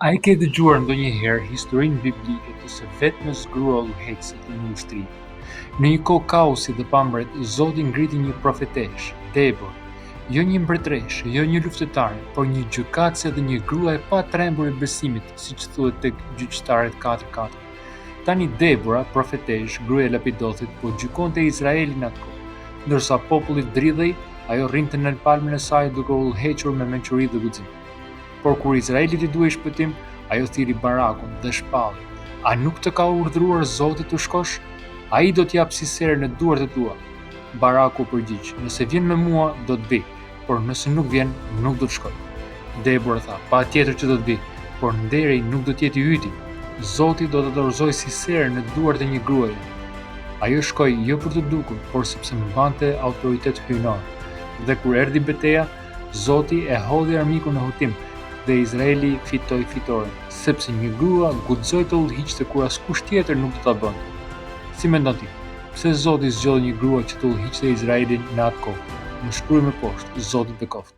A e ke dëgjuar ndonjëherë historinë biblike të së vetmës grua udhëheqëse në një ushtri? Në një kohë kaosi dhe pambret, Zoti ngriti një profetesh, Debor, jo një mbretëreshë, jo një luftëtare, por një gjykatëse dhe një grua e patrembur e besimit, siç thuhet tek Gjyqtarët 4:4. Tani Debora, profetesh, gruaja e Lapidothit, po gjykonte Izraelin atë kohë. Ndërsa populli dridhej, ajo rrinte në palmën e saj duke u udhëhequr me mençuri dhe guxim. Por kur Izraeli i duhej shpëtim, ajo thiri Barakun dhe shpalli: "A nuk të ka urdhëruar Zoti të shkosh? Ai do t'jap Siserën në duart e tua." Baraku u përgjigj: "Nëse vjen me mua, do të vi, por nëse nuk vjen, nuk do të shkoj." Debora tha: "Patjetër që do të vi, por nderi nuk do të jetë i yti. Zoti do të dorëzojë Siserën në duart e një gruaje." Ajo shkoi jo për të dukur, por sepse mbante autoritet hyjnor. Dhe kur erdhi betejë, Zoti e hodhi armikun në hutim dhe Izraeli fitoi fitoren, sepse një grua guxoi të udhëhiqte kur askush tjetër nuk do ta bënte. Si mendon ti? Pse Zoti zgjodhi një grua që të udhëhiqte Izraelin në atë kohë? Më shkruaj më poshtë. Zoti të bekoft.